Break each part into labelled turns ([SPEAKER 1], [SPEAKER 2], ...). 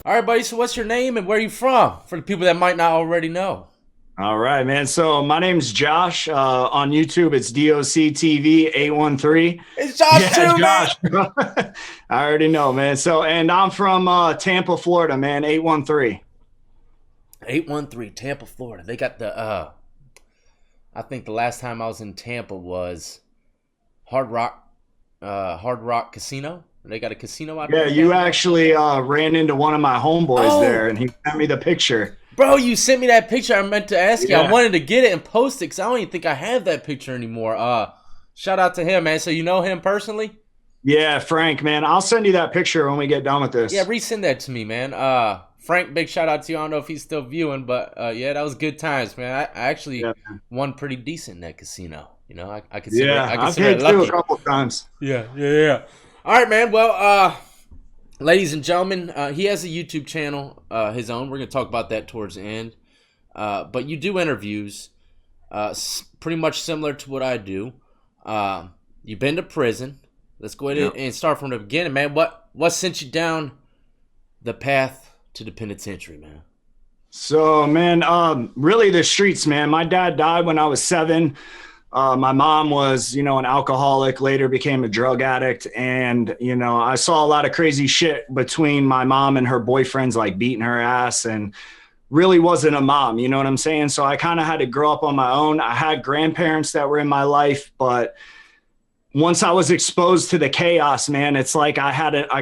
[SPEAKER 1] All right, buddy. So, what's your name and where you from? For the people that might not already know.
[SPEAKER 2] All right, man. So my name's Josh. On YouTube, it's DOCTV 813.
[SPEAKER 1] It's Josh
[SPEAKER 2] Yeah,
[SPEAKER 1] too, man.
[SPEAKER 2] Josh. I already know, man. So, and I'm from Tampa, Florida, man. 813.
[SPEAKER 1] 813 Tampa, Florida. They got the. I think the last time I was in Tampa was Hard Rock, Hard Rock Casino. They got a casino out
[SPEAKER 2] Yeah,
[SPEAKER 1] there.
[SPEAKER 2] you actually ran into one of my homeboys there,
[SPEAKER 1] Oh,
[SPEAKER 2] and he sent me the picture.
[SPEAKER 1] bro, you sent me that picture. I meant to ask you. I
[SPEAKER 2] Yeah.
[SPEAKER 1] wanted to get it and post it because I don't even think I have that picture anymore. Shout out to him, man. So you know him personally?
[SPEAKER 2] Yeah, Frank, man. I'll send you that picture when we get done with
[SPEAKER 1] Yeah,
[SPEAKER 2] this.
[SPEAKER 1] resend that to me, man. Frank, big shout out to you. I don't know if he's still viewing, but yeah, that was good times, man. I actually
[SPEAKER 2] Yeah.
[SPEAKER 1] won pretty decent in that casino. You know, I consider it,
[SPEAKER 2] Yeah,
[SPEAKER 1] I
[SPEAKER 2] I've
[SPEAKER 1] consider
[SPEAKER 2] paid
[SPEAKER 1] it
[SPEAKER 2] too a
[SPEAKER 1] lucky.
[SPEAKER 2] couple of times.
[SPEAKER 1] Yeah. All right, man. Well, ladies and gentlemen, he has a YouTube channel, his own. We're gonna talk about that towards the end. But you do interviews, pretty much similar to what I do. You've been to prison. Let's go ahead
[SPEAKER 2] Yep.
[SPEAKER 1] and start from the beginning, man. What sent you down the path to the penitentiary, man?
[SPEAKER 2] So, man, really the streets, man. My dad died when I was 7. My mom was, an alcoholic, later became a drug addict. And, I saw a lot of crazy shit between my mom and her boyfriends, like beating her ass, and really wasn't a mom. You know what I'm saying? So I kind of had to grow up on my own. I had grandparents that were in my life, but once I was exposed to the chaos, man, it's like I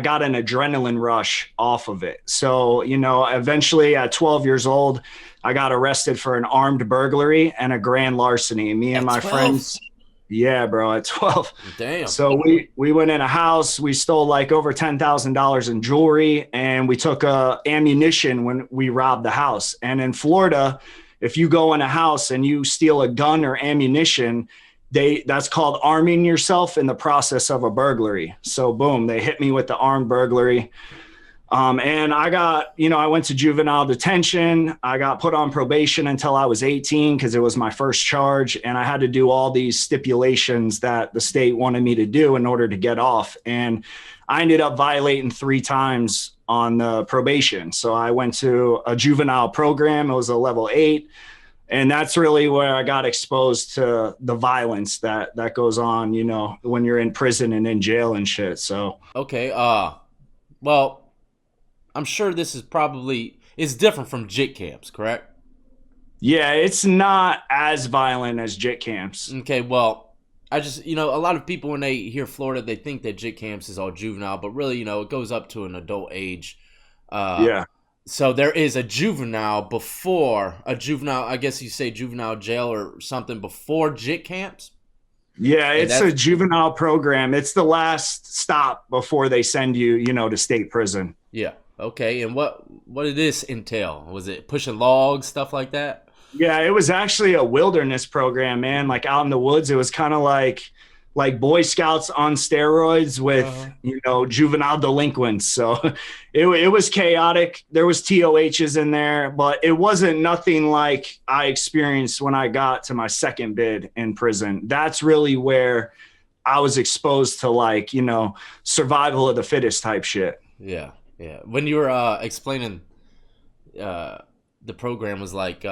[SPEAKER 2] got an adrenaline rush off of it. So, eventually at 12 years old, I got arrested for an armed burglary and a grand larceny. Me and
[SPEAKER 1] At
[SPEAKER 2] my
[SPEAKER 1] 12?
[SPEAKER 2] friends, yeah, bro, at 12.
[SPEAKER 1] Damn.
[SPEAKER 2] So we went in a house, we stole like over $10,000 in jewelry, and we took ammunition when we robbed the house. And in Florida, if you go in a house and you steal a gun or ammunition, that's called arming yourself in the process of a burglary. So boom, they hit me with the armed burglary. And I went to juvenile detention. I got put on probation until I was 18 because it was my first charge. And I had to do all these stipulations that the state wanted me to do in order to get off. And I ended up violating 3 times on the probation. So I went to a juvenile program. It was a level 8. And that's really where I got exposed to the violence that goes on, when you're in prison and in jail and shit. So
[SPEAKER 1] Okay. Well, I'm sure this is different from JIT camps, correct?
[SPEAKER 2] yeah, it's not as violent as JIT camps.
[SPEAKER 1] Okay. Well, I just a lot of people when they hear Florida, they think that JIT camps is all juvenile, but really, it goes up to an adult age. Uh,
[SPEAKER 2] Yeah.
[SPEAKER 1] so there is a juvenile before a juvenile. I guess you say juvenile jail or something before JIT camps.
[SPEAKER 2] Yeah,
[SPEAKER 1] And
[SPEAKER 2] it's a
[SPEAKER 1] that's
[SPEAKER 2] juvenile program. It's the last stop before they send you, to state prison.
[SPEAKER 1] Yeah. Okay. And what did this entail? Was it pushing logs, stuff like that?
[SPEAKER 2] Yeah, it was actually a wilderness program, man, like out in the woods. It was kind of like Boy Scouts on steroids with,
[SPEAKER 1] Uh-huh.
[SPEAKER 2] juvenile delinquents. So it was chaotic. There was TOHs in there, but it wasn't nothing like I experienced when I got to my second bid in prison. That's really where I was exposed to survival of the fittest type shit.
[SPEAKER 1] Yeah. Yeah. When you were explaining, the program was like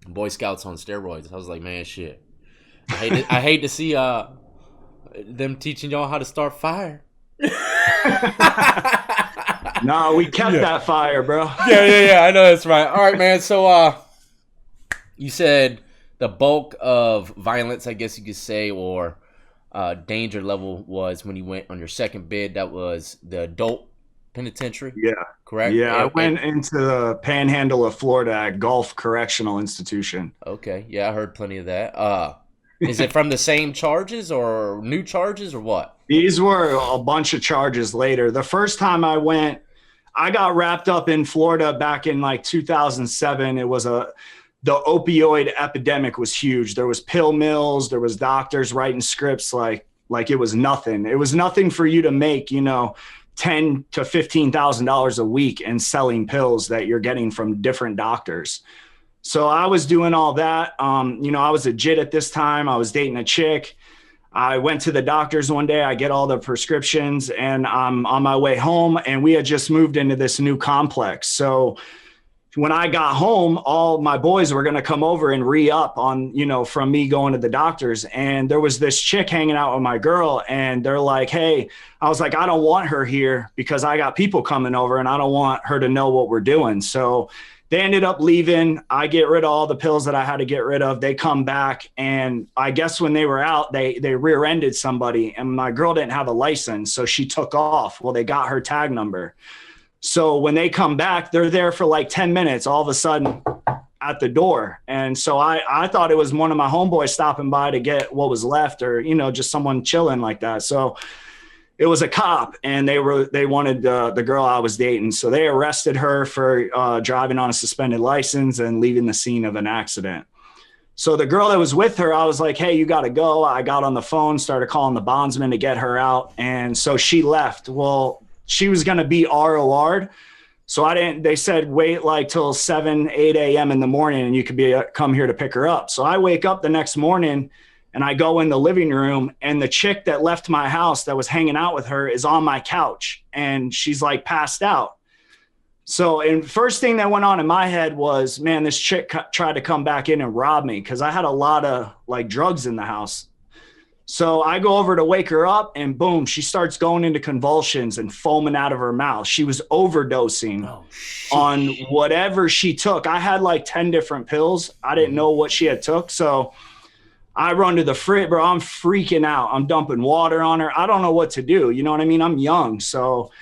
[SPEAKER 1] Boy Scouts on steroids. I was like, man, shit. I hate to see them teaching y'all how to start fire.
[SPEAKER 2] No, we kept
[SPEAKER 1] Yeah.
[SPEAKER 2] that fire, bro.
[SPEAKER 1] Yeah. I know that's right. All right, man. So you said the bulk of violence, I guess you could say, or danger level was when you went on your second bid. That was the adult penitentiary,
[SPEAKER 2] Yeah.
[SPEAKER 1] correct?
[SPEAKER 2] Yeah, I went into the panhandle of Florida at Gulf Correctional Institution.
[SPEAKER 1] Okay, yeah, I heard plenty of that. Is it from the same charges or new charges or what?
[SPEAKER 2] These were a bunch of charges later. The first time I went, I got wrapped up in Florida back in like 2007. The opioid epidemic was huge. There was pill mills, there was doctors writing scripts like it was nothing. It was nothing for you to make, ten to $15,000 a week and selling pills that you're getting from different doctors. So I was doing all that. I was a JIT at this time. I was dating a chick. I went to the doctors one day. I get all the prescriptions and I'm on my way home. And we had just moved into this new complex. So when I got home, all my boys were going to come over and re-up on, from me going to the doctors. And there was this chick hanging out with my girl. And they're like, hey, I was like, I don't want her here because I got people coming over and I don't want her to know what we're doing. So they ended up leaving. I get rid of all the pills that I had to get rid of. They come back. And I guess when they were out, they rear-ended somebody. And my girl didn't have a license. So she took off. Well, they got her tag number. So when they come back, they're there for like 10 minutes, all of a sudden at the door. And so I thought it was one of my homeboys stopping by to get what was left or, just someone chilling like that. So it was a cop and they wanted the girl I was dating. So they arrested her for driving on a suspended license and leaving the scene of an accident. So the girl that was with her, I was like, hey, you got to go. I got on the phone, started calling the bondsman to get her out. And so she left. Well, she was going to be ROR'd. So they said, wait like till 7, 8 a.m. in the morning and you could come here to pick her up. So I wake up the next morning and I go in the living room and the chick that left my house that was hanging out with her is on my couch and she's like passed out. So, and first thing that went on in my head was, man, this chick tried to come back in and rob me because I had a lot of like drugs in the house. So I go over to wake her up and boom, she starts going into convulsions and foaming out of her mouth. She was overdosing on whatever she took. I had like 10 different pills. I didn't know what she had took. So I run to the fridge, bro. I'm freaking out. I'm dumping water on her. I don't know what to do. You know what I mean? I'm young. So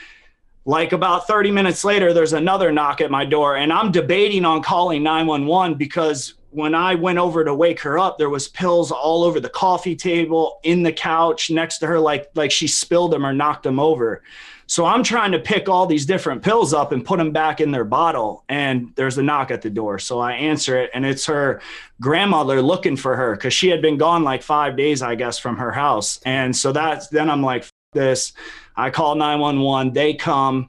[SPEAKER 2] like about 30 minutes later, there's another knock at my door and I'm debating on calling 911 because when I went over to wake her up, there was pills all over the coffee table, in the couch next to her, like she spilled them or knocked them over. So I'm trying to pick all these different pills up and put them back in their bottle. And there's a knock at the door. So I answer it and it's her grandmother looking for her because she had been gone like 5 days, I guess, from her house. And so then I'm like, this. I call 911. They come.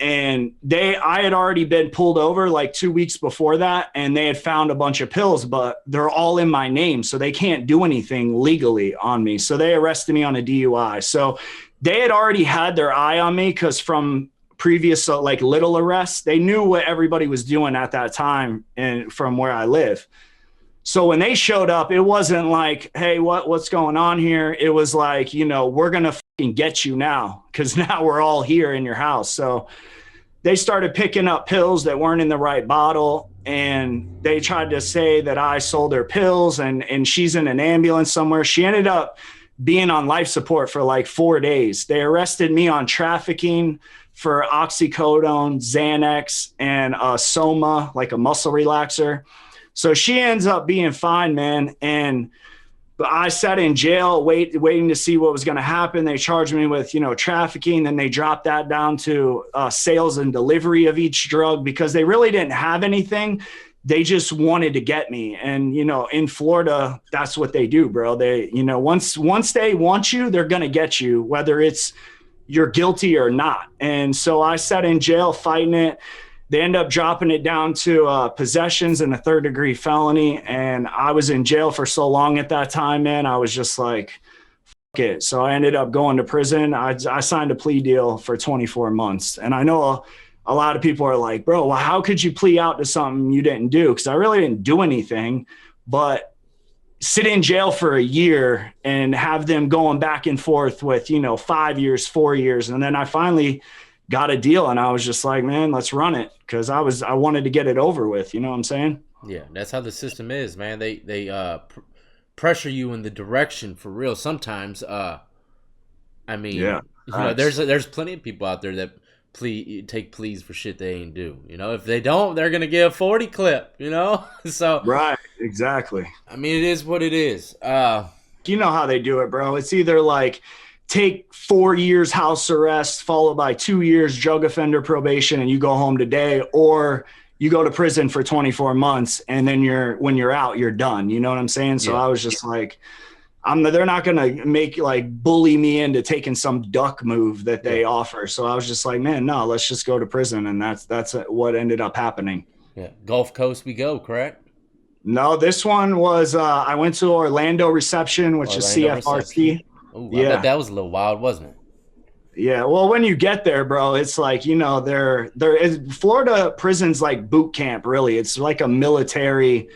[SPEAKER 2] And I had already been pulled over like 2 weeks before that, and they had found a bunch of pills, but they're all in my name, so they can't do anything legally on me. So they arrested me on a DUI. So they had already had their eye on me because from previous like little arrests, they knew what everybody was doing at that time and from where I live. So when they showed up, it wasn't like, hey, what's going on here? It was like, we're going to fucking get you now because now we're all here in your house. So they started picking up pills that weren't in the right bottle. And they tried to say that I sold her pills and she's in an ambulance somewhere. She ended up being on life support for like 4 days. They arrested me on trafficking for oxycodone, Xanax, and Soma, like a muscle relaxer. So she ends up being fine, man. But I sat in jail waiting to see what was going to happen. They charged me with, trafficking. Then they dropped that down to sales and delivery of each drug because they really didn't have anything. They just wanted to get me. And, in Florida, that's what they do, bro. They, once they want you, they're going to get you, whether it's you're guilty or not. And so I sat in jail fighting it. They end up dropping it down to possessions and a 3rd-degree felony. And I was in jail for so long at that time, man. I was just like, fuck it. So I ended up going to prison. I signed a plea deal for 24 months. And I know a lot of people are like, bro, well, how could you plea out to something you didn't do? Because I really didn't do anything. But sit in jail for a year and have them going back and forth with, 5 years, 4 years. And then I finally got a deal and I was just like, man, let's run it. Cause I wanted to get it over with. You know what I'm saying?
[SPEAKER 1] Yeah. That's how the system is, man. They pressure you in the direction for real. Sometimes, I mean,
[SPEAKER 2] yeah,
[SPEAKER 1] there's plenty of people out there that take pleas for shit they ain't do. If they don't, they're going to get a 40 clip, so.
[SPEAKER 2] Right. Exactly.
[SPEAKER 1] I mean, it is what it is.
[SPEAKER 2] You know how they do it, bro. It's either like, take 4 years house arrest followed by 2 years drug offender probation and you go home today, or you go to prison for 24 months and then when you're out, you're done. You know what I'm saying? So yeah. I was just like, they're not going to make like bully me into taking some duck move that they offer. So I was just like, man, no, let's just go to prison. And that's what ended up happening.
[SPEAKER 1] Yeah. Gulf Coast we go, correct?
[SPEAKER 2] No, this one was I went to Orlando reception, which is
[SPEAKER 1] Orlando reception.
[SPEAKER 2] CFRC.
[SPEAKER 1] Oh, I bet
[SPEAKER 2] Yeah.
[SPEAKER 1] that was a little wild, wasn't it?
[SPEAKER 2] Yeah, well, when you get there, bro, it's like there is Florida prisons like boot camp. Really, it's like a military,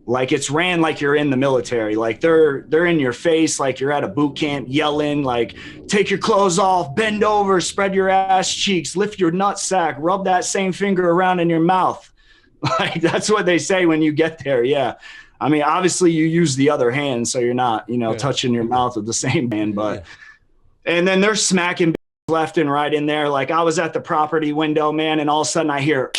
[SPEAKER 2] like it's ran like you're in the military. Like they're in your face, like you're at a boot camp, yelling like, "Take your clothes off, bend over, spread your ass cheeks, lift your nut sack, rub that same finger around in your mouth." Like that's what they say when you get there. Yeah, I mean, obviously you use the other hand, so you're not
[SPEAKER 1] Yeah.
[SPEAKER 2] touching your mouth with the same hand,
[SPEAKER 1] Yeah.
[SPEAKER 2] but. And then they're smacking left and right in there. Like I was at the property window, man, and all of a sudden I hear,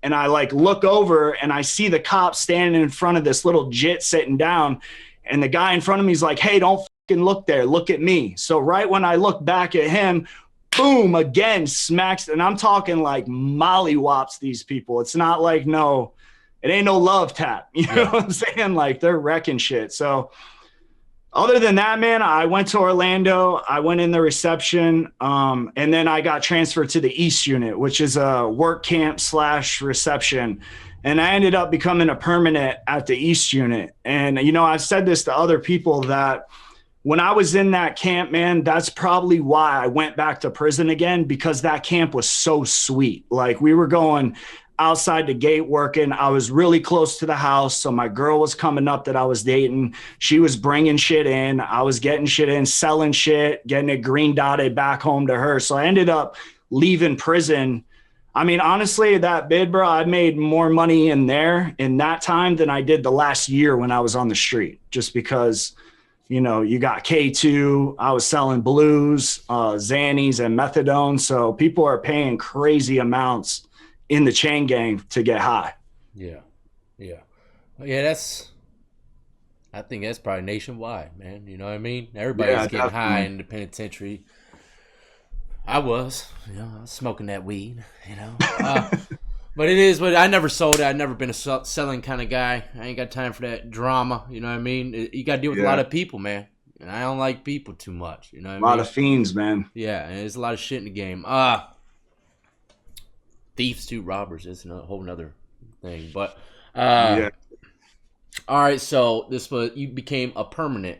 [SPEAKER 2] and I like look over and I see the cop standing in front of this little jit sitting down. And the guy in front of me is like, "Hey, don't fucking look there. Look at me." So right when I look back at him, boom, again, smacks. And I'm talking like mollywops these people. It's not like it ain't no love tap. You know what I'm saying? Like they're wrecking shit. So other than that, man, I went to Orlando. I went in the reception, and then I got transferred to the East unit, which is a work camp / reception. And I ended up becoming a permanent at the East unit. And, I've said this to other people that when I was in that camp, man, that's probably why I went back to prison again, because that camp was so sweet. Like we were going outside the gate working. I was really close to the house. So my girl was coming up that I was dating. She was bringing shit in. I was getting shit in, selling shit, getting it green dotted back home to her. So I ended up leaving prison. I mean, honestly, that bid, bro, I made more money in there in that time than I did the last year when I was on the street, just because you got K2. I was selling blues, Xannies, and methadone. So people are paying crazy amounts in the chain gang to get high.
[SPEAKER 1] Yeah. Yeah. Yeah, I think that's probably nationwide, man. You know what I mean? Everybody's
[SPEAKER 2] Yeah,
[SPEAKER 1] getting high
[SPEAKER 2] definitely.
[SPEAKER 1] in the penitentiary. I was smoking that weed, but it is, but I never sold it. I've never been a selling kind of guy. I ain't got time for that drama. You know what I mean? You got to deal with a lot
[SPEAKER 2] Yeah,
[SPEAKER 1] of people, man. And I don't like people too much. You know what I
[SPEAKER 2] a lot
[SPEAKER 1] mean?
[SPEAKER 2] of fiends, man.
[SPEAKER 1] Yeah, and there's a lot of shit in the game. Thieves too, robbers. It's a whole nother thing. But
[SPEAKER 2] Yeah,
[SPEAKER 1] all right, so you became a permanent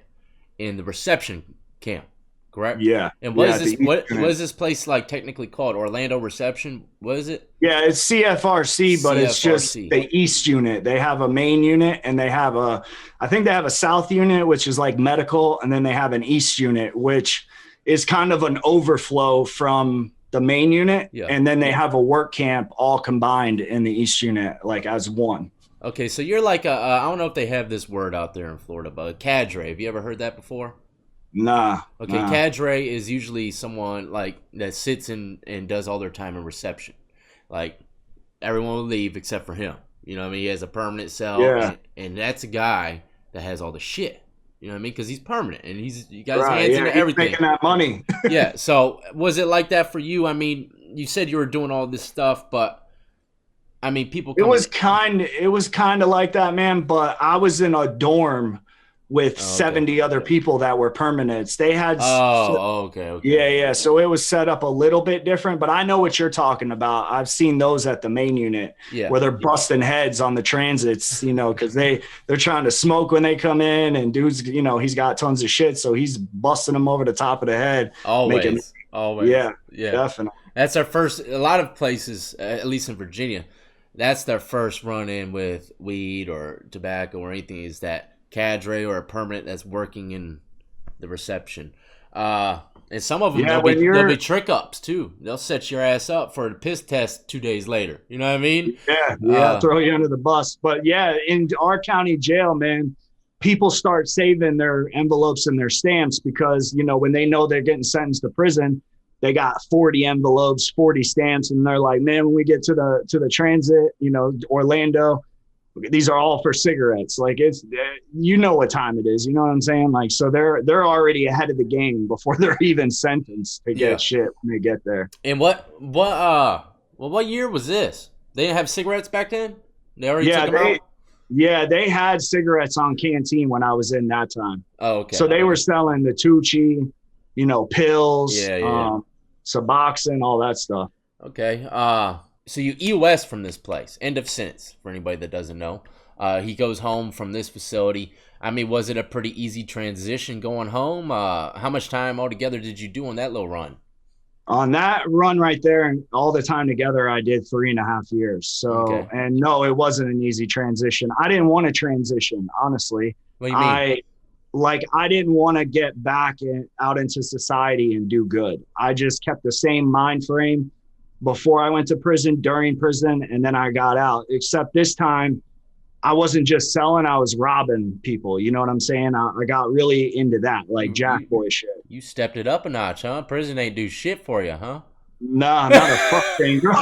[SPEAKER 1] in the reception camp, correct?
[SPEAKER 2] yeah,
[SPEAKER 1] And
[SPEAKER 2] yeah. The East
[SPEAKER 1] what
[SPEAKER 2] unit.
[SPEAKER 1] is this place like technically called? Orlando Reception? What is it?
[SPEAKER 2] Yeah, it's CFRC, but it's just
[SPEAKER 1] CFRC.
[SPEAKER 2] the East unit. They have a main unit and I think they have a South unit, which is like medical. And then they have an East unit, which is kind of an overflow from the main unit.
[SPEAKER 1] Yeah.
[SPEAKER 2] And then they have a work camp all combined in the East unit, like as one.
[SPEAKER 1] Okay, so you're like I don't know if they have this word out there in Florida, but a cadre. Have you ever heard that before?
[SPEAKER 2] Nah,
[SPEAKER 1] Okay,
[SPEAKER 2] nah.
[SPEAKER 1] cadre is usually someone like that sits and does all their time in reception. Like everyone will leave except for him. You know what I mean? He has a permanent cell,
[SPEAKER 2] Yeah,
[SPEAKER 1] and that's a guy that has all the shit. You know what I mean? Because he's permanent and you got his
[SPEAKER 2] right.
[SPEAKER 1] hands
[SPEAKER 2] Yeah,
[SPEAKER 1] into
[SPEAKER 2] he's
[SPEAKER 1] everything.
[SPEAKER 2] making that money.
[SPEAKER 1] Yeah. So was it like that for you? I mean, you said you were doing all this stuff, but I mean, people coming.
[SPEAKER 2] It was kind of like that, man, but I was in a dorm with
[SPEAKER 1] Oh, okay.
[SPEAKER 2] 70 other people that were permanents. They had
[SPEAKER 1] Okay, okay.
[SPEAKER 2] Yeah, yeah. So it was set up a little bit different, but I know what you're talking about. I've seen those at the main unit
[SPEAKER 1] Yeah.
[SPEAKER 2] where they're busting heads on the transits, because they're trying to smoke when they come in, and dudes, he's got tons of shit, so he's busting them over the top of the head, making
[SPEAKER 1] Always. Always.
[SPEAKER 2] yeah,
[SPEAKER 1] Yeah.
[SPEAKER 2] definitely.
[SPEAKER 1] That's our first. A lot of places, at least in Virginia, that's their first run in with weed or tobacco or anything. Is that cadre or a permanent that's working in the reception? And some of them
[SPEAKER 2] Yeah,
[SPEAKER 1] they'll be trick ups too. They'll set your ass up for the piss test 2 days later. You know what I mean?
[SPEAKER 2] yeah, throw you under the bus. But yeah, in our county jail, man, people start saving their envelopes and their stamps because when they know they're getting sentenced to prison, they got 40 envelopes, 40 stamps, and they're like, man, when we get to the transit, Orlando, these are all for cigarettes. Like it's what time it is. You know what I'm saying? Like so they're already ahead of the game before they're even sentenced to
[SPEAKER 1] Yeah.
[SPEAKER 2] get shit when they get there.
[SPEAKER 1] And what year was this? They didn't have cigarettes back then. They already
[SPEAKER 2] Yeah,
[SPEAKER 1] took them out.
[SPEAKER 2] they had cigarettes on canteen when I was in that time.
[SPEAKER 1] Oh, okay.
[SPEAKER 2] So they were selling the Tucci, pills,
[SPEAKER 1] Yeah, yeah.
[SPEAKER 2] Suboxone, all that stuff.
[SPEAKER 1] Okay. So you EOS from this place. End of sentence for anybody that doesn't know. He goes home from this facility. I mean, was it a pretty easy transition going home? How much time altogether did you do on that little run?
[SPEAKER 2] On that run right there and all the time together, I did 3.5 years. So,
[SPEAKER 1] Okay.
[SPEAKER 2] and no, it wasn't an easy transition. I didn't want to transition, honestly.
[SPEAKER 1] What do you mean?
[SPEAKER 2] I didn't want to get back out into society and do good. I just kept the same mind frame before I went to prison, during prison, and then I got out. Except this time, I wasn't just selling; I was robbing people. You know what I'm saying? I got really into that, like
[SPEAKER 1] You
[SPEAKER 2] Jack
[SPEAKER 1] you
[SPEAKER 2] Boy shit.
[SPEAKER 1] you stepped it up a notch, huh? Prison ain't do shit for you, huh?
[SPEAKER 2] Nah, not a fuck thing, bro.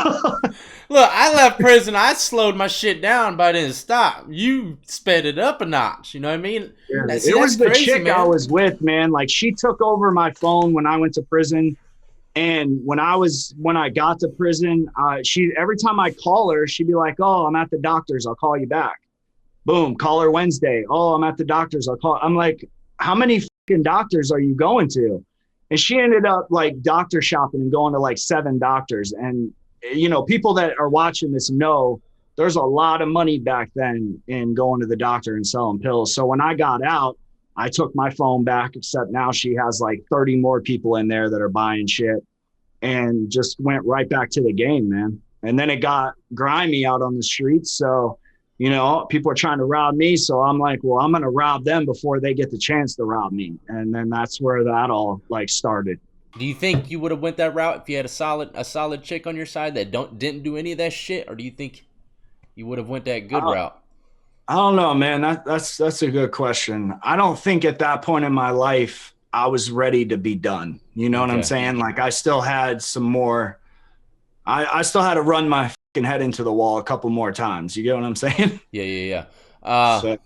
[SPEAKER 1] Look, I left prison. I slowed my shit down, but I didn't stop. You sped it up a notch. You know what I mean?
[SPEAKER 2] Yeah,
[SPEAKER 1] See,
[SPEAKER 2] it
[SPEAKER 1] that's
[SPEAKER 2] was the
[SPEAKER 1] crazy,
[SPEAKER 2] chick I
[SPEAKER 1] man.
[SPEAKER 2] was with, man. Like she took over my phone when I went to prison. And when I got to prison, she every time I call her, she'd be like, "Oh, I'm at the doctor's. I'll call you back." Boom, call her Wednesday. "Oh, I'm at the doctor's. I'll call." I'm like, "How many fucking doctors are you going to?" And she ended up like doctor shopping and going to like 7 doctors. And people that are watching this know there's a lot of money back then in going to the doctor and selling pills. So when I got out, I took my phone back, except now she has like 30 more people in there that are buying shit, and just went right back to the game, man. And then it got grimy out on the streets. So, people are trying to rob me. So I'm like, well, I'm going to rob them before they get the chance to rob me. And then that's where that all like started.
[SPEAKER 1] Do you think you would have went that route if you had a solid chick on your side that didn't do any of that shit, or do you think you would have went that good
[SPEAKER 2] Uh,
[SPEAKER 1] route?
[SPEAKER 2] I don't know, man. That's a good question. I don't think at that point in my life I was ready to be done. You know what I'm
[SPEAKER 1] Okay.
[SPEAKER 2] saying? Like I still had some more. I still had to run my fucking head into the wall a couple more times. You get what I'm saying?
[SPEAKER 1] Yeah, yeah, yeah.
[SPEAKER 2] So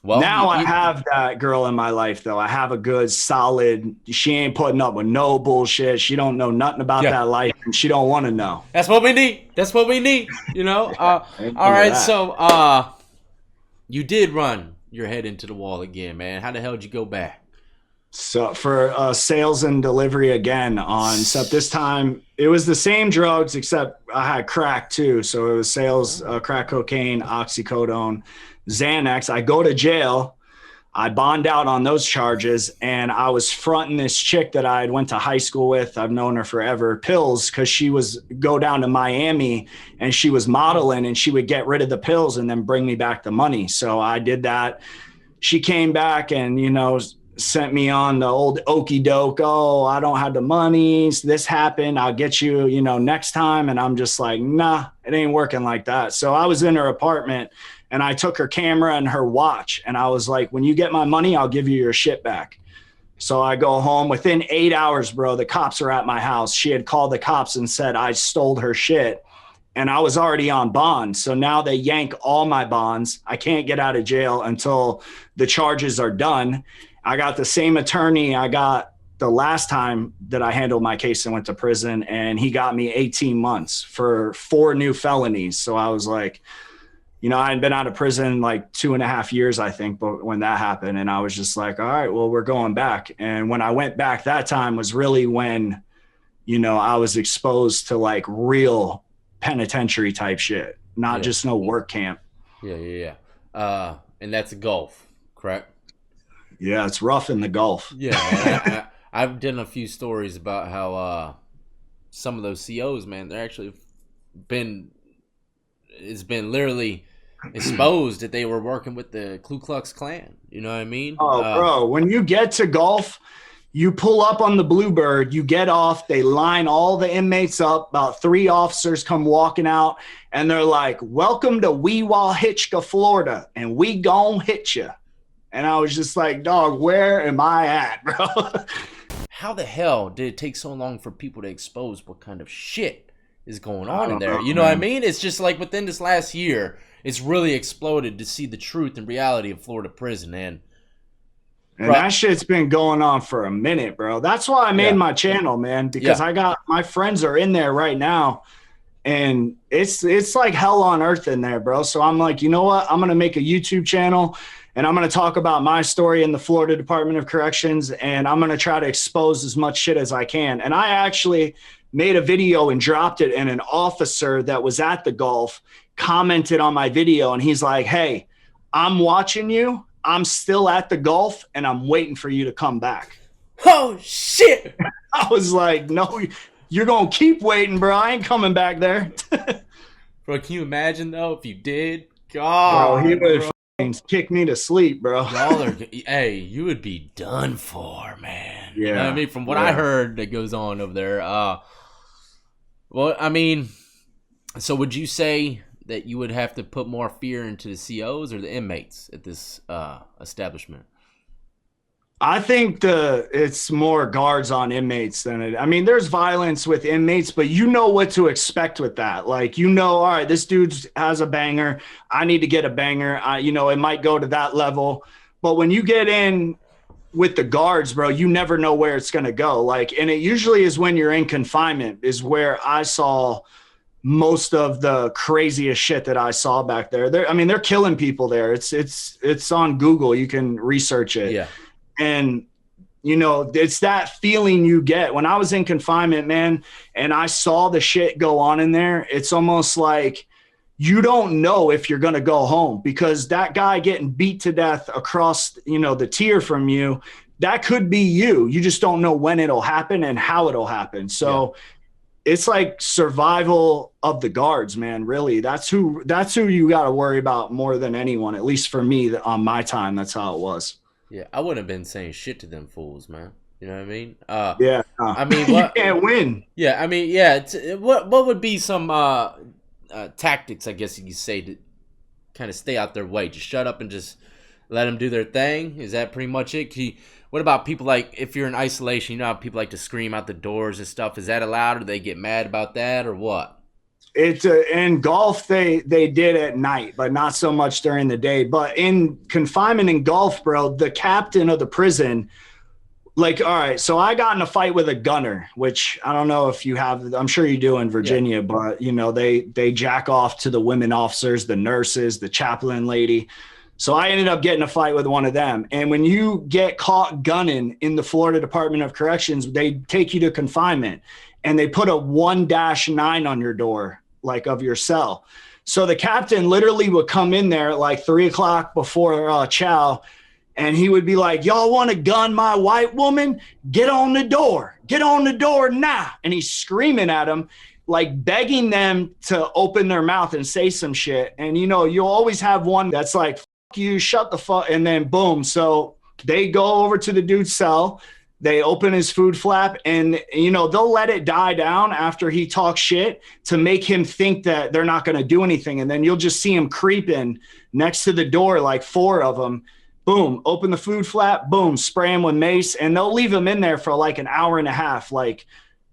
[SPEAKER 1] Well,
[SPEAKER 2] now I have that girl in my life, though. I have a good, solid. She ain't putting up with no bullshit. She don't know nothing about
[SPEAKER 1] yeah.
[SPEAKER 2] that life, and she don't want to know.
[SPEAKER 1] That's what we need. That's what we need.
[SPEAKER 2] Amen
[SPEAKER 1] All
[SPEAKER 2] to
[SPEAKER 1] right.
[SPEAKER 2] that.
[SPEAKER 1] So, you did run your head into the wall again, man. How the hell did you go back?
[SPEAKER 2] So for sales and delivery again except this time it was the same drugs, except I had crack too. So it was sales, crack cocaine, oxycodone, Xanax. I go to jail. I bond out on those charges, and I was fronting this chick that I went to high school with. I've known her forever, pills, because she was go down to Miami and she was modeling, and she would get rid of the pills and then bring me back the money. So I did that. She came back and, sent me on the old okey doke. "Oh, I don't have the money. This happened. I'll get you, next time." And I'm just like, nah, it ain't working like that. So I was in her apartment and I took her camera and her watch. And I was like, "When you get my money, I'll give you your shit back." So I go home within 8 hours, bro. The cops are at my house. She had called the cops and said I stole her shit. And I was already on bond. So now they yank all my bonds. I can't get out of jail until the charges are done. I got the same attorney I got the last time that I handled my case and went to prison, and he got me 18 months for 4 new felonies. So I was like, I had been out of prison like 2.5 years, I think, but when that happened, and I was just like, all right, well, we're going back. And when I went back that time was really when, I was exposed to like real penitentiary type shit, not
[SPEAKER 1] Yeah,
[SPEAKER 2] just no work camp.
[SPEAKER 1] yeah, yeah, yeah. And that's a Gulf, correct?
[SPEAKER 2] Yeah, it's rough in the Gulf.
[SPEAKER 1] Yeah, man. I've done a few stories about how some of those COs, man, they're actually been it's been literally exposed that they were working with the Ku Klux Klan. You know what I mean?
[SPEAKER 2] Oh, bro, when you get to Gulf, you pull up on the Bluebird, you get off, they line all the inmates up. About 3 officers come walking out, and they're like, "Welcome to Weewahitchka, Florida, and we gon' hit you." And I was just like, dog, where am I at, bro?
[SPEAKER 1] How the hell did it take so long for people to expose what kind of shit is going
[SPEAKER 2] I
[SPEAKER 1] on in
[SPEAKER 2] don't
[SPEAKER 1] there?
[SPEAKER 2] know,
[SPEAKER 1] You know what I
[SPEAKER 2] man.
[SPEAKER 1] mean? It's just like within this last year, it's really exploded to see the truth and reality of Florida prison, man.
[SPEAKER 2] And
[SPEAKER 1] Bro,
[SPEAKER 2] that shit's been going on for a minute, bro. That's why I made
[SPEAKER 1] yeah,
[SPEAKER 2] my channel, man, because
[SPEAKER 1] yeah,
[SPEAKER 2] I got my friends are in there right now, and it's like hell on earth in there, bro. So I'm like, you know what? I'm gonna make a YouTube channel, And I'm going to talk about my story in the Florida Department of Corrections, and I'm going to try to expose as much shit as I can. And I actually made a video and dropped it, and an officer that was at the Gulf commented on my video, and he's like, hey, I'm watching you. I'm still at the Gulf, and I'm waiting for you to come back.
[SPEAKER 1] Oh, shit.
[SPEAKER 2] I was like, no, you're going to keep waiting, bro. I ain't coming back there.
[SPEAKER 1] Bro, can you imagine, though, if you did? God,
[SPEAKER 2] bro, he would kick me to sleep, bro.
[SPEAKER 1] Hey, you would be done for, man.
[SPEAKER 2] Yeah.
[SPEAKER 1] You know what I mean? From what I heard that goes on over there. Well, I mean, so would you say that you would have to put more fear into the COs or the inmates at this establishment?
[SPEAKER 2] I think it's more guards on inmates than it. I mean, there's violence with inmates, but you know what to expect with that. Like, all right, this dude has a banger. I need to get a banger. It might go to that level. But when you get in with the guards, bro, you never know where it's going to go. Like, and it usually is when you're in confinement is where I saw most of the craziest shit that I saw back there. They're killing people there. It's on Google. You can research it.
[SPEAKER 1] Yeah.
[SPEAKER 2] And, it's that feeling you get when I was in confinement, man, and I saw the shit go on in there. It's almost like you don't know if you're going to go home because that guy getting beat to death across, the tier from you, that could be you. You just don't know when it'll happen and how it'll happen. So it's like survival of the guards, man. Really, that's who you got to worry about more than anyone. At least for me, on my time, that's how it was.
[SPEAKER 1] Yeah, I wouldn't have been saying shit to them fools, man. You know what I mean?
[SPEAKER 2] I
[SPEAKER 1] mean,
[SPEAKER 2] you can't win.
[SPEAKER 1] Yeah, I mean, yeah. What would be some tactics, I guess you could say, to kind of stay out their way? Just shut up and just let them do their thing? Is that pretty much it? What about people like, if you're in isolation, how people like to scream out the doors and stuff? Is that allowed, or do they get mad about that, or what?
[SPEAKER 2] It's in golf, they did at night, but not so much during the day. But in confinement in golf, bro, the captain of the prison, like, all right, so I got in a fight with a gunner, which I don't know if you have, I'm sure you do in Virginia, but they jack off to the women officers, the nurses, the chaplain lady. So I ended up getting a fight with one of them. And when you get caught gunning in the Florida Department of Corrections, they take you to confinement and they put a 1-9 on your door, like of your cell. So the captain literally would come in there at like 3:00 before chow, and he would be like, y'all want to gun my white woman? Get on the door. Get on the door now. And he's screaming at them, like begging them to open their mouth and say some shit. And, you'll always have one that's like, fuck you, shut the fuck. And then boom. So they go over to the dude's cell. They open his food flap and, they'll let it die down after he talks shit to make him think that they're not going to do anything. And then you'll just see him creeping next to the door, like 4 of them. Boom, open the food flap, boom, spray him with mace. And they'll leave him in there for like an hour and a half. Like,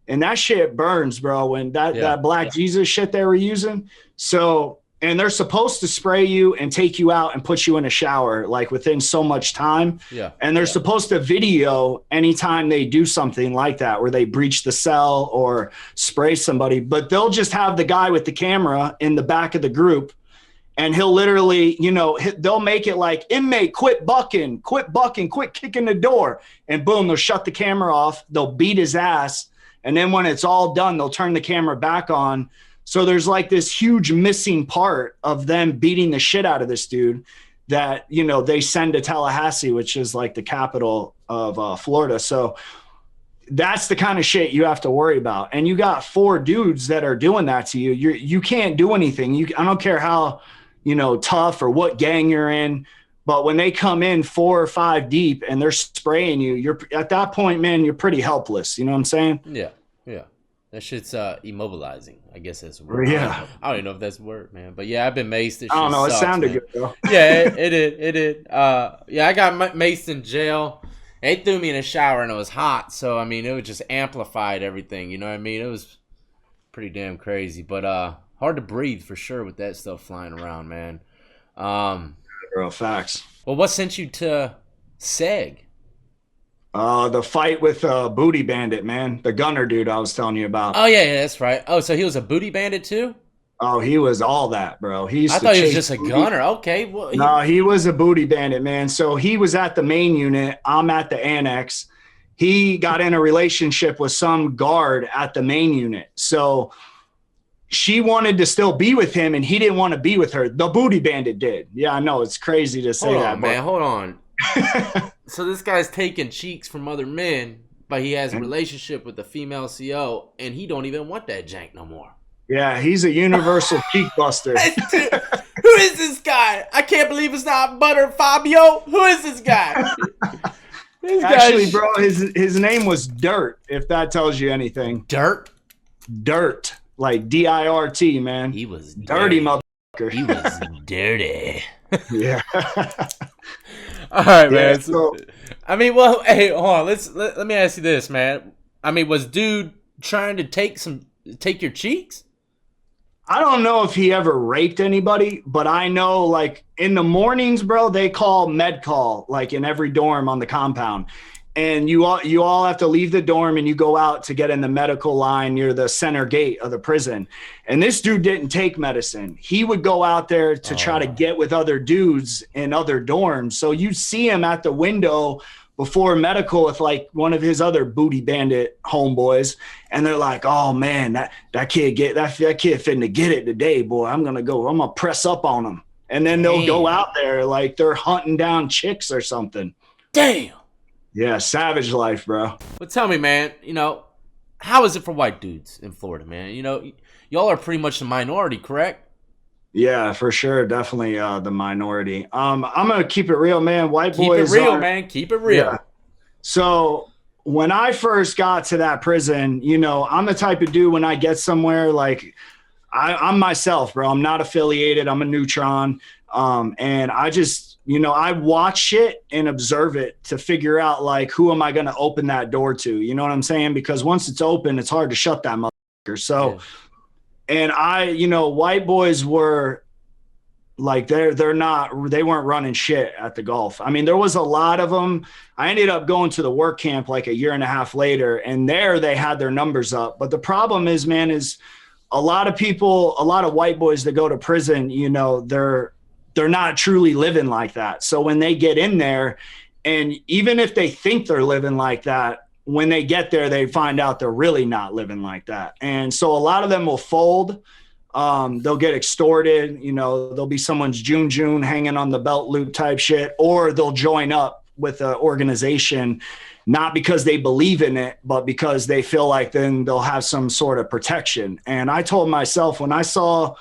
[SPEAKER 2] and that shit burns, bro. When that Black Jesus shit they were using. So, and they're supposed to spray you and take you out and put you in a shower, like within so much time.
[SPEAKER 1] Yeah.
[SPEAKER 2] And they're supposed to video anytime they do something like that, where they breach the cell or spray somebody, but they'll just have the guy with the camera in the back of the group. And he'll literally, they'll make it like, inmate, quit bucking, quit kicking the door. And boom, they'll shut the camera off. They'll beat his ass. And then when it's all done, they'll turn the camera back on. So there's like this huge missing part of them beating the shit out of this dude that, they send to Tallahassee, which is like the capital of Florida. So that's the kind of shit you have to worry about. And you got 4 dudes that are doing that to you. You can't do anything. I don't care how, tough or what gang you're in. But when they come in 4 or 5 deep and they're spraying you, you're at that point, man, you're pretty helpless. You know what I'm saying?
[SPEAKER 1] Yeah. That shit's immobilizing. I guess that's a word.
[SPEAKER 2] Yeah.
[SPEAKER 1] I don't even know if that's a word, man. But yeah, I've been maced.
[SPEAKER 2] I don't know.
[SPEAKER 1] Sucks,
[SPEAKER 2] it sounded
[SPEAKER 1] man.
[SPEAKER 2] good, though.
[SPEAKER 1] Yeah, it did. Yeah, I got maced in jail. They threw me in a shower and it was hot. So, I mean, it was just amplified everything. You know what I mean? It was pretty damn crazy. But hard to breathe for sure with that stuff flying around, man.
[SPEAKER 2] Bro, facts.
[SPEAKER 1] Well, what sent you to SEG?
[SPEAKER 2] The fight with Booty Bandit, man. The gunner dude I was telling you about.
[SPEAKER 1] Oh, yeah, that's right. Oh, so he was a booty bandit too?
[SPEAKER 2] Oh, he was all that, bro. He
[SPEAKER 1] I
[SPEAKER 2] used to
[SPEAKER 1] thought he was
[SPEAKER 2] chase
[SPEAKER 1] just a
[SPEAKER 2] booty.
[SPEAKER 1] gunner. Okay, well,
[SPEAKER 2] No, he was a booty bandit, man. So he was at the main unit. I'm at the annex. He got in a relationship with some guard at the main unit. So she wanted to still be with him and he didn't want to be with her. The booty bandit did. Yeah, I know it's crazy to
[SPEAKER 1] hold
[SPEAKER 2] say
[SPEAKER 1] on,
[SPEAKER 2] that, but
[SPEAKER 1] man, hold on. So this guy's taking cheeks from other men, but he has a relationship with the female CO, and he don't even want that jank no more.
[SPEAKER 2] yeah, he's a universal cheek buster.
[SPEAKER 1] Dude, who is this guy? I can't believe it's not Butter Fabio. Who is this guy? This
[SPEAKER 2] Actually,
[SPEAKER 1] guy's
[SPEAKER 2] bro, his name was Dirt, if that tells you anything.
[SPEAKER 1] dirt.
[SPEAKER 2] Dirt, like DIRT, man.
[SPEAKER 1] He was
[SPEAKER 2] Dirty
[SPEAKER 1] dirty.
[SPEAKER 2] motherfucker.
[SPEAKER 1] He was dirty.
[SPEAKER 2] Yeah.
[SPEAKER 1] All right,
[SPEAKER 2] Yeah.
[SPEAKER 1] man.
[SPEAKER 2] So
[SPEAKER 1] I mean, well, hey, hold on. Let me ask you this, man. I mean, was dude trying to take your cheeks?
[SPEAKER 2] I don't know if he ever raped anybody, but I know like in the mornings, bro, they call med call like in every dorm on the compound. And you all have to leave the dorm and you go out to get in the medical line near the center gate of the prison. And this dude didn't take medicine. He would go out there to try to get with other dudes in other dorms. So you see him at the window before medical with like one of his other booty bandit homeboys, and they're like, "Oh man, that kid finna get it today, boy. I'm gonna press up on him." And then they'll go
[SPEAKER 1] Damn.
[SPEAKER 2] out there like they're hunting down chicks or something.
[SPEAKER 1] Damn.
[SPEAKER 2] Yeah, savage life, bro.
[SPEAKER 1] But tell me, man. How is it for white dudes in Florida, man? Y'all are pretty much the minority, correct?
[SPEAKER 2] Yeah, for sure, definitely the minority. I'm gonna keep it real, man. White
[SPEAKER 1] Keep it
[SPEAKER 2] boys
[SPEAKER 1] real,
[SPEAKER 2] are,
[SPEAKER 1] man. Keep it real.
[SPEAKER 2] yeah. So when I first got to that prison, I'm the type of dude when I get somewhere, like I'm myself, bro. I'm not affiliated. I'm a neutron. And I just, I watch shit and observe it to figure out like, who am I going to open that door to? You know what I'm saying? Because once it's open, it's hard to shut that motherfucker. So,
[SPEAKER 1] Yeah.
[SPEAKER 2] and white boys were like, they weren't running shit at the Gulf. I mean, there was a lot of them. I ended up going to the work camp like a year and a half later, and there they had their numbers up. But the problem is, man, is a lot of white boys that go to prison, they're not truly living like that. So when they get in there, and even if they think they're living like that, when they get there, they find out they're really not living like that. And so a lot of them will fold. They'll get extorted. There'll be someone's June hanging on the belt loop type shit, or they'll join up with an organization, not because they believe in it, but because they feel like then they'll have some sort of protection. And I told myself when I saw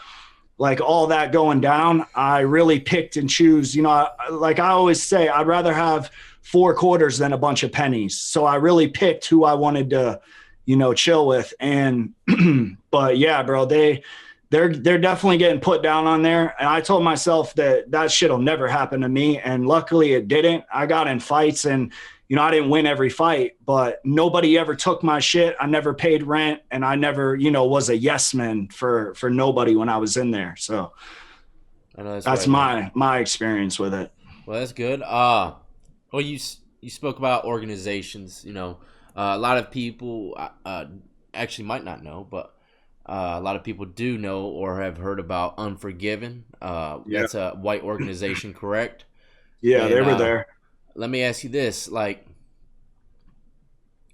[SPEAKER 2] like all that going down, I really picked and choose, like I always say, I'd rather have 4 quarters than a bunch of pennies. So I really picked who I wanted to, chill with. And, but yeah, bro, they're definitely getting put down on there. And I told myself that shit'll never happen to me. And luckily it didn't. I got in fights and, I didn't win every fight, but nobody ever took my shit. I never paid rent, and I never, was a yes man for nobody when I was in there. So
[SPEAKER 1] I know
[SPEAKER 2] that's
[SPEAKER 1] right,
[SPEAKER 2] my experience with it.
[SPEAKER 1] Well, that's good. Well, you spoke about organizations. A lot of people actually might not know, but a lot of people do know or have heard about Unforgiven.
[SPEAKER 2] Yeah.
[SPEAKER 1] That's a white organization, correct?
[SPEAKER 2] Yeah,
[SPEAKER 1] And,
[SPEAKER 2] they were there.
[SPEAKER 1] Let me ask you this: like,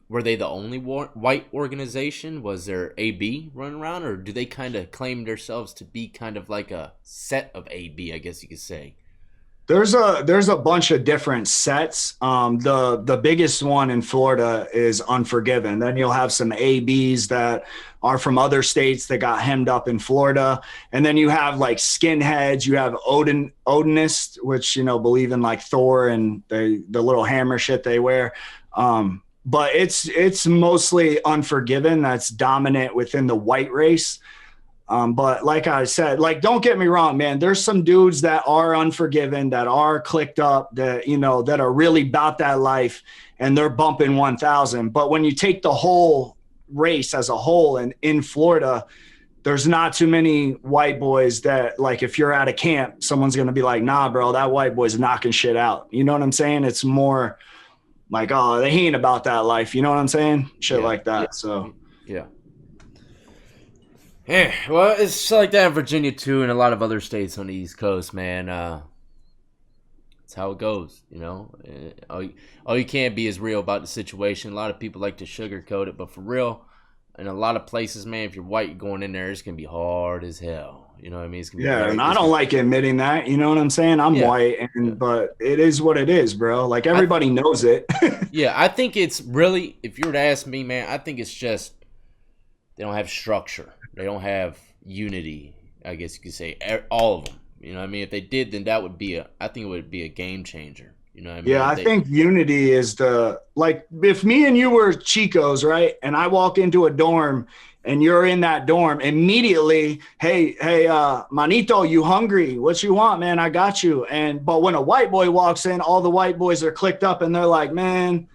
[SPEAKER 1] were they the only white organization? Was there AB running around, or do they kind of claim themselves to be kind of like a set of AB? I guess you could say.
[SPEAKER 2] There's a bunch of different sets. The biggest one in Florida is Unforgiven. Then you'll have some ABs that are from other states that got hemmed up in Florida. And then you have like skinheads, you have Odinists, which, believe in like Thor and the little hammer shit they wear. But it's mostly Unforgiven that's dominant within the white race. But like I said, like, don't get me wrong, man, there's some dudes that are Unforgiven, that are clicked up, that, that are really about that life, and they're bumping 1,000. But when you take the whole race as a whole, and in Florida, there's not too many white boys that, like, if you're at a camp, someone's going to be like, nah, bro, that white boy's knocking shit out. You know what I'm saying? It's more like, oh, they ain't about that life. You know what I'm saying? Shit like that.
[SPEAKER 1] Yeah.
[SPEAKER 2] So
[SPEAKER 1] Yeah. Yeah, well, it's like that in Virginia too, and a lot of other states on the East Coast, man. It's how it goes, you know. All you can't be is real about the situation. A lot of people like to sugarcoat it, but for real, in a lot of places, man, if you're white going in there, it's gonna be hard as hell. You know what I mean? It's gonna be
[SPEAKER 2] Yeah,
[SPEAKER 1] very.
[SPEAKER 2] and I don't like admitting that. You know what I'm saying? I'm
[SPEAKER 1] Yeah,
[SPEAKER 2] white,
[SPEAKER 1] yeah.
[SPEAKER 2] but it is what it is, bro. Like
[SPEAKER 1] I
[SPEAKER 2] everybody knows it.
[SPEAKER 1] yeah, I think it's really. If you were to ask me, man, I think it's just they don't have structure. They don't have unity. I guess you could say all of them. You know what I mean? If they did, then that would be a. I think it would be a game changer. You know what I mean?
[SPEAKER 2] Yeah,
[SPEAKER 1] If
[SPEAKER 2] I
[SPEAKER 1] they,
[SPEAKER 2] think unity is the like if me and you were Chicos, right? And I walk into a dorm and you're in that dorm, immediately, hey, manito, you hungry? What you want, man? I got you. But when a white boy walks in, all the white boys are clicked up and they're like, man,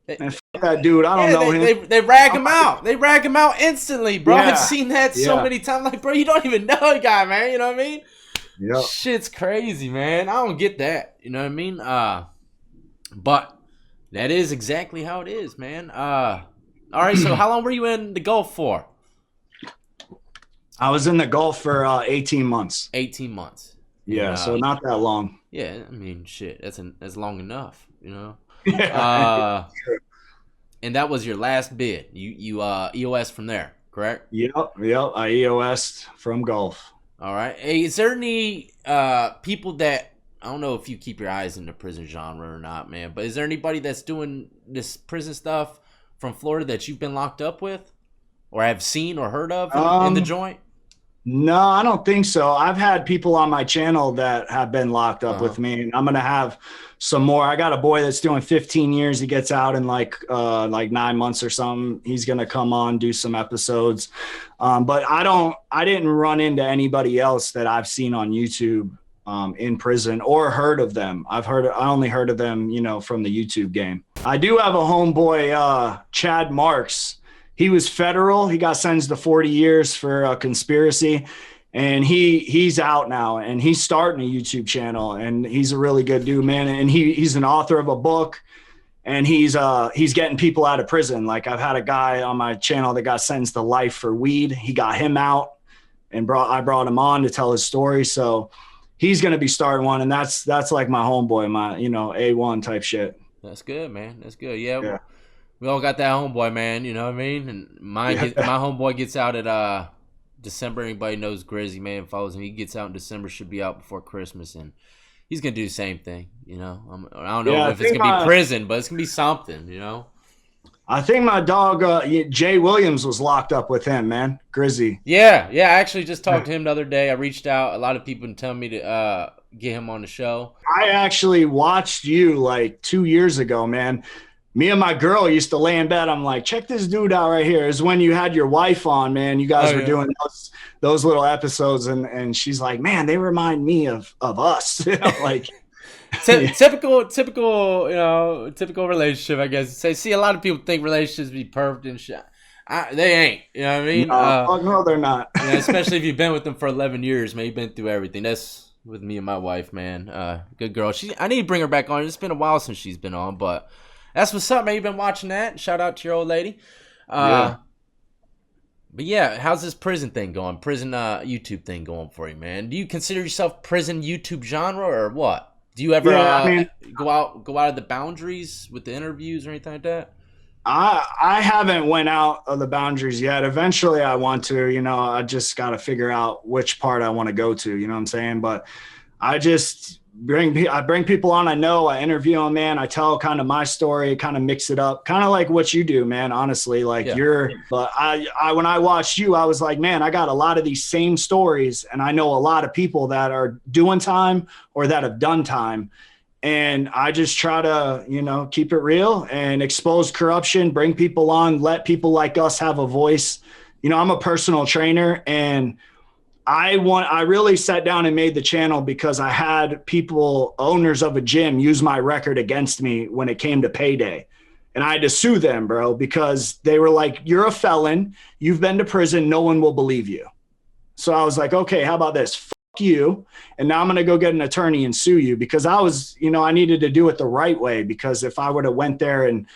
[SPEAKER 2] fuck that dude. I don't
[SPEAKER 1] yeah,
[SPEAKER 2] know
[SPEAKER 1] they,
[SPEAKER 2] him.
[SPEAKER 1] they they rag him out. They rag him out instantly, bro. I've
[SPEAKER 2] Yeah.
[SPEAKER 1] seen that so
[SPEAKER 2] Yeah.
[SPEAKER 1] many times. Like, bro, you don't even know a guy, man. You know what I mean?
[SPEAKER 2] Yep.
[SPEAKER 1] Shit's crazy, man. I don't get that. You know what I mean? But that is exactly how it is, man. All right. So, how long were you in the Gulf for?
[SPEAKER 2] I was in the Gulf for 18 months.
[SPEAKER 1] 18 months. And
[SPEAKER 2] Yeah, so not that long.
[SPEAKER 1] yeah, I mean, shit. That's long enough. You know.
[SPEAKER 2] Yeah.
[SPEAKER 1] Uh, and that was your last bid. You EOS from there, correct?
[SPEAKER 2] Yep. I EOS from Gulf.
[SPEAKER 1] All right. Hey, is there any people that I don't know if you keep your eyes in the prison genre or not, man? But is there anybody that's doing this prison stuff from Florida that you've been locked up with, or have seen or heard of in the joint?
[SPEAKER 2] No, I don't think so. I've had people on my channel that have been locked up with me, and I'm gonna have some more. I got a boy that's doing 15 years. He gets out in like 9 months or something. He's gonna come on, do some episodes. But I didn't run into anybody else that I've seen on YouTube in prison or heard of them. I only heard of them, from the YouTube game. I do have a homeboy, Chad Marks. He was federal. He got sentenced to 40 years for a conspiracy, and he's out now, and he's starting a YouTube channel, and he's a really good dude, man. And he's an author of a book, and he's getting people out of prison. Like I've had a guy on my channel that got sentenced to life for weed. He got him out, and I brought him on to tell his story. So he's going to be starting one, and that's like my homeboy, my A1 type shit.
[SPEAKER 1] That's good, man. That's good. Yeah. We all got that homeboy, man. You know what I mean? And my homeboy gets out at December. Anybody knows Grizzy, man, follows him. He gets out in December. Should be out before Christmas, and he's gonna do the same thing. I don't know if it's gonna be prison, but it's gonna be something.
[SPEAKER 2] I think my dog Jay Williams was locked up with him, man. Grizzy.
[SPEAKER 1] Yeah. I actually just talked to him the other day. I reached out. A lot of people tell me to get him on the show.
[SPEAKER 2] I actually watched you like 2 years ago, man. Me and my girl used to lay in bed. I'm like, check this dude out right here. Is when you had your wife on, man. You guys were doing those little episodes, and she's like, man, they remind me of us. Like
[SPEAKER 1] typical, typical relationship, I guess. See, a lot of people think relationships be perfect and shit. They ain't. You know what I mean?
[SPEAKER 2] No, they're not.
[SPEAKER 1] Especially if you've been with them for 11 years, man. You've been through everything. That's with me and my wife, man. Good girl. I need to bring her back on. It's been a while since she's been on, but that's what's up, man. You've been watching that. Shout out to your old lady. But yeah, how's this prison thing going? Prison YouTube thing going for you, man? Do you consider yourself prison YouTube genre or what? Do you ever go out of the boundaries with the interviews or anything like that?
[SPEAKER 2] I haven't went out of the boundaries yet. Eventually I want to, I just got to figure out which part I want to go to, you know what I'm saying? But I bring people on. I interview them, man. I tell kind of my story, kind of mix it up, kind of like what you do, man. Honestly, but when I watched you, I was like, man, I got a lot of these same stories, and I know a lot of people that are doing time or that have done time. And I just try to, keep it real and expose corruption, bring people on, let people like us have a voice. I'm a personal trainer, and I really sat down and made the channel because I had people, owners of a gym, use my record against me when it came to payday. And I had to sue them, bro, because they were like, you're a felon. You've been to prison. No one will believe you. So I was like, okay, how about this? Fuck you. And now I'm going to go get an attorney and sue you, because I was, I needed to do it the right way, because if I would have went there and,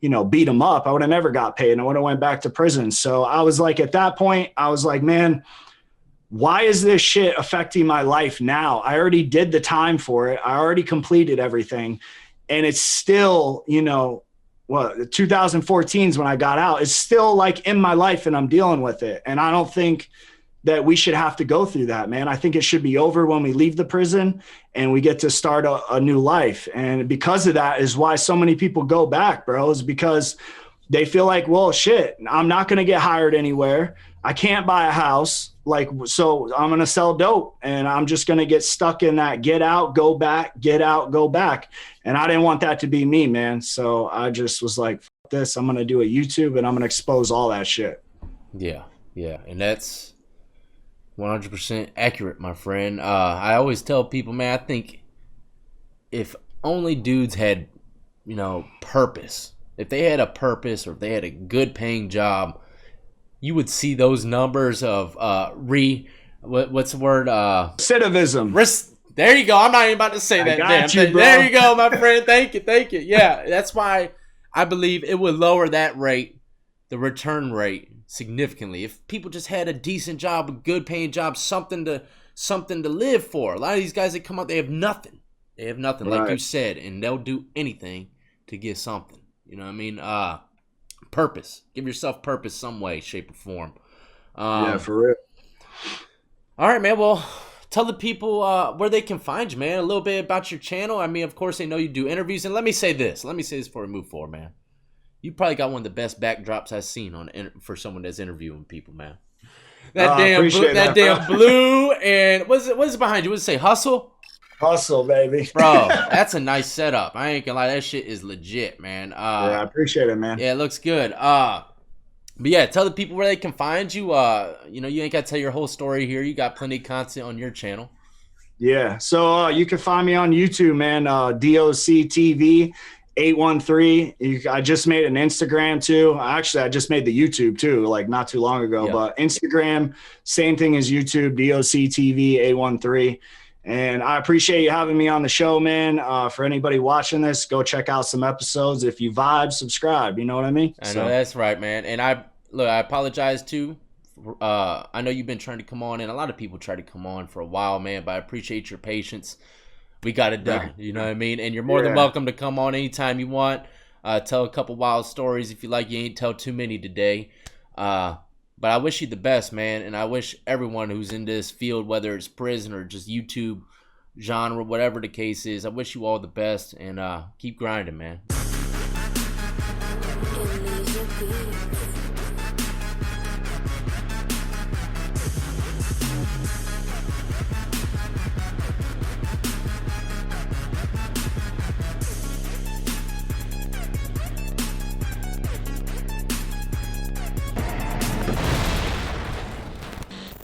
[SPEAKER 2] beat him up, I would have never got paid and I would have went back to prison. So I was like, at that point, I was like, man, why is this shit affecting my life now? I already did the time for it. I already completed everything. And it's still, 2014 is when I got out. It's still like in my life and I'm dealing with it. And I don't think that we should have to go through that, man. I think it should be over when we leave the prison and we get to start a new life. And because of that is why so many people go back, bro, is because they feel like, well, shit, I'm not going to get hired anywhere. I can't buy a house. So I'm going to sell dope and I'm just going to get stuck in that get out, go back, get out, go back. And I didn't want that to be me, man. So I just was like, fuck this, I'm going to do a YouTube and I'm going to expose all that shit.
[SPEAKER 1] Yeah. Yeah. And that's 100% accurate, my friend. I always tell people, man, I think if only dudes had, purpose, if they had a purpose or if they had a good paying job, you would see those numbers of what's the word?
[SPEAKER 2] Recidivism.
[SPEAKER 1] There you go. I'm not even about to say that damn thing. There you go, my friend. Thank you. Yeah, that's why I believe it would lower that rate, the return rate, significantly. If people just had a decent job, a good paying job, something to live for. A lot of these guys that come out, they have nothing. Right. Like you said, and they'll do anything to get something. You know what I mean? Purpose. Give yourself purpose some way, shape, or form.
[SPEAKER 2] Yeah, for real.
[SPEAKER 1] All right, man. Well, tell the people where they can find you, man. A little bit about your channel. I mean, of course, they know you do interviews. And let me say this before we move forward, man. You probably got one of the best backdrops I've seen for someone that's interviewing people, man. That damn blue and what is it behind you? What does it say?
[SPEAKER 2] Hustle, baby.
[SPEAKER 1] Bro, that's a nice setup. I ain't gonna lie, that shit is legit, man.
[SPEAKER 2] Yeah, I appreciate it, man.
[SPEAKER 1] Yeah, it looks good. But yeah, tell the people where they can find you. You ain't gotta tell your whole story here. You got plenty of content on your channel.
[SPEAKER 2] Yeah, so you can find me on YouTube, man. DOCTV 813. I just made an Instagram too. Actually, I just made the YouTube too, like not too long ago. Yep. But Instagram, same thing as YouTube, DOCTV 813. And I appreciate you having me on the show, man. For anybody watching this, go check out some episodes. If you vibe, subscribe. You know what I mean?
[SPEAKER 1] I know that's right, man. And I apologize too. I know you've been trying to come on, and a lot of people try to come on for a while, man. But I appreciate your patience. We got it done. You know what I mean? And you're more than welcome to come on anytime you want. Tell a couple wild stories if you like. You ain't tell too many today. But I wish you the best, man, and I wish everyone who's in this field, whether it's prison or just YouTube genre, whatever the case is, I wish you all the best, and keep grinding, man.